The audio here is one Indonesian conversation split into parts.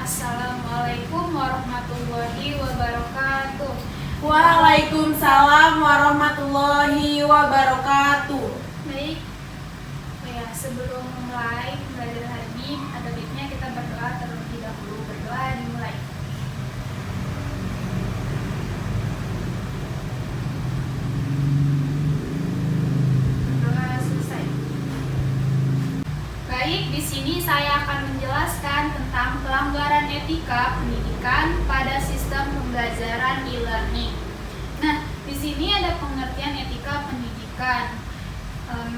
Assalamualaikum warahmatullahi wabarakatuh. Waalaikumsalam warahmatullahi wabarakatuh. Baik, ya sebelum mulai belajar hari ini, ada baiknya kita berdoa terlebih dahulu. Berdoa dimulai. Berdoa selesai. Baik, di sini saya akan menjelaskan tentang pelanggaran etika pendidikan pada sistem pembelajaran e-learning. Nah, di sini ada pengertian etika pendidikan.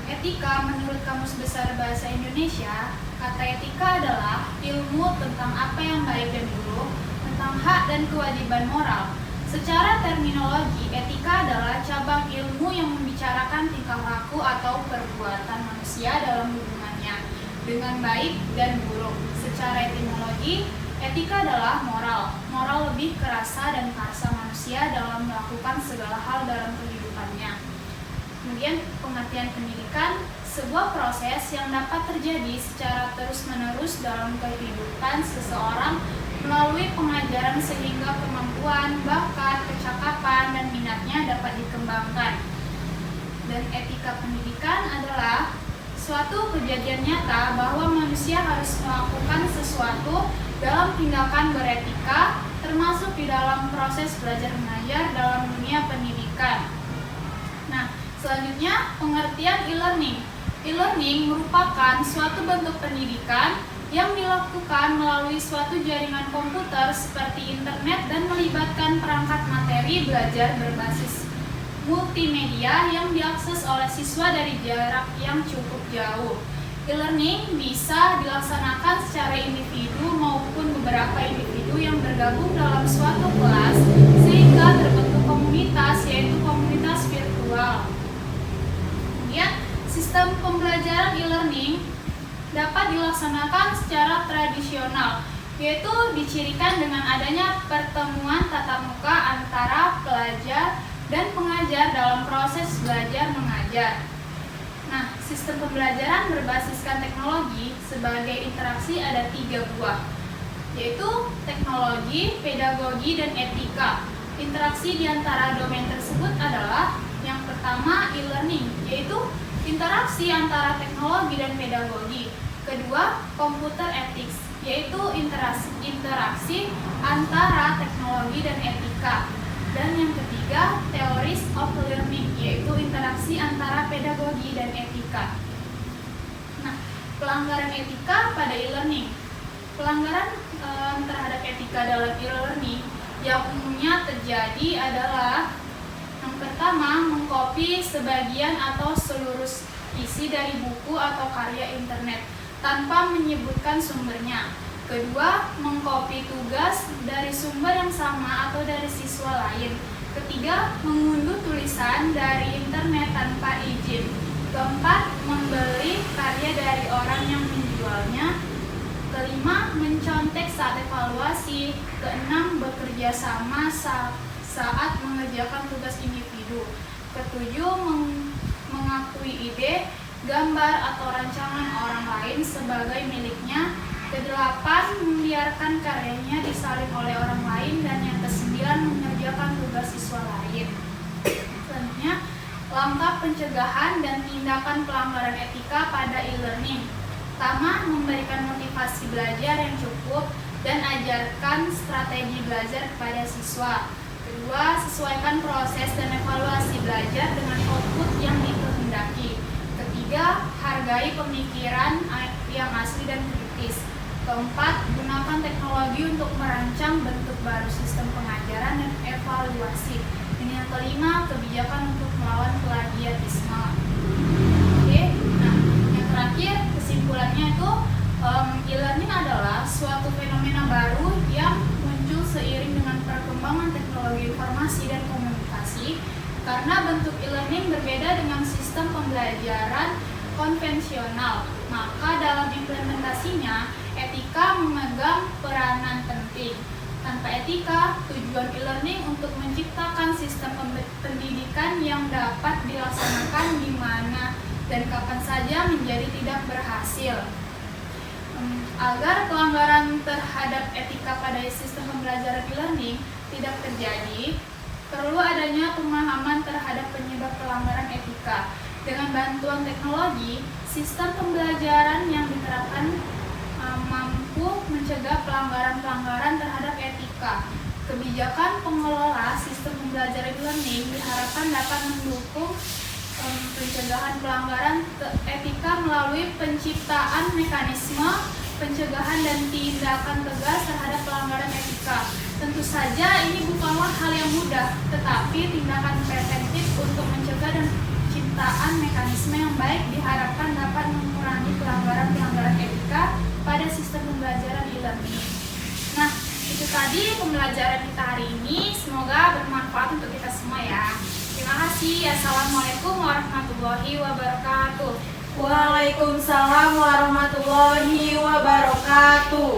Etika menurut Kamus Besar Bahasa Indonesia, kata etika adalah ilmu tentang apa yang baik dan buruk, tentang hak dan kewajiban moral. Secara terminologi, etika adalah cabang ilmu yang membicarakan tingkah laku atau perbuatan manusia dalam hubungannya dengan baik dan buruk. Secara etimologi, etika adalah moral. Moral lebih ke rasa dan karsa manusia dalam melakukan segala hal dalam kehidupannya. Kemudian pengertian pendidikan, sebuah proses yang dapat terjadi secara terus-menerus dalam kehidupan seseorang melalui pengajaran sehingga kemampuan, bakat, kecakapan, dan minatnya dapat dikembangkan. Dan etika pendidikan adalah suatu kejadian nyata bahwa manusia harus melakukan sesuatu dalam tindakan beretika, termasuk di dalam proses belajar mengajar dalam dunia pendidikan. Nah, selanjutnya pengertian e-learning. E-learning merupakan suatu bentuk pendidikan yang dilakukan melalui suatu jaringan komputer seperti internet dan melibatkan perangkat materi belajar berbasis multimedia yang diakses oleh siswa dari jarak yang cukup jauh. E-learning bisa dilaksanakan secara individu maupun beberapa individu yang bergabung dalam suatu kelas sehingga terbentuk komunitas, yaitu komunitas virtual. Kemudian, sistem pembelajaran e-learning dapat dilaksanakan secara tradisional, yaitu dicirikan dengan adanya pertemuan tatap muka antara pelajar dan pengajar dalam proses belajar mengajar. Nah, sistem pembelajaran berbasiskan teknologi sebagai interaksi ada 3 buah, yaitu teknologi, pedagogi, dan etika. Interaksi di antara domain tersebut adalah yang pertama e-learning, yaitu interaksi antara teknologi dan pedagogi. Kedua, computer ethics, yaitu interaksi antara teknologi dan etika. Dan yang ketiga, theories of learning, yaitu interaksi antara pedagogi dan etika. Nah, pelanggaran etika pada e-learning. Pelanggaran terhadap etika dalam e-learning yang umumnya terjadi adalah yang pertama, mengcopy sebagian atau seluruh isi dari buku atau karya internet tanpa menyebutkan sumbernya. Kedua, mengcopy tugas dari sumber yang sama atau dari siswa lain. Ketiga, mengunduh tulisan dari internet tanpa izin. Keempat, membeli karya dari orang yang menjualnya. Kelima, mencontek saat evaluasi. Keenam, bekerja sama saat mengerjakan tugas individu. Ketujuh, mengakui ide, gambar, atau rancangan orang lain sebagai miliknya. Kedelapan, membiarkan karyanya disalin oleh orang lain. Dan yang kesembilan, mengerjakan tugas siswa lain. Selanjutnya, langkah pencegahan dan tindakan pelanggaran etika pada e-learning. Pertama, memberikan motivasi belajar yang cukup dan ajarkan strategi belajar kepada siswa. Kedua, sesuaikan proses dan evaluasi belajar dengan output yang dikehendaki. Ketiga, hargai pemikiran yang asli dan kritis. Keempat, gunakan teknologi untuk merancang bentuk baru sistem pengajaran dan evaluasi. Dan yang kelima, kebijakan untuk melawan plagiarisme. Oke, nah yang terakhir kesimpulannya itu e-learning adalah suatu fenomena baru yang muncul seiring dengan perkembangan teknologi informasi dan komunikasi. Karena bentuk e-learning berbeda dengan sistem pembelajaran konvensional, maka dalam implementasinya etika memegang peranan penting. Tanpa etika, tujuan e-learning untuk menciptakan sistem pendidikan yang dapat dilaksanakan di mana dan kapan saja menjadi tidak berhasil. Agar pelanggaran terhadap etika pada sistem pembelajaran e-learning tidak terjadi, perlu adanya pemahaman terhadap penyebab pelanggaran etika. Dengan bantuan teknologi, sistem pembelajaran yang diterapkan mampu mencegah pelanggaran-pelanggaran terhadap etika. Kebijakan pengelola sistem pembelajaran e-learning diharapkan dapat mendukung pencegahan pelanggaran etika melalui penciptaan mekanisme pencegahan dan tindakan tegas terhadap pelanggaran etika. Tentu saja ini bukanlah hal yang mudah, tetapi tindakan preventif untuk mencegah dan penciptaan mekanisme yang baik diharapkan dapat mengurangi pelanggaran-pelanggaran etika pada sistem pembelajaran e-learning. Nah, itu tadi pembelajaran kita hari ini. Semoga bermanfaat untuk kita semua ya. Terima kasih. Assalamualaikum warahmatullahi wabarakatuh. Waalaikumsalam warahmatullahi wabarakatuh.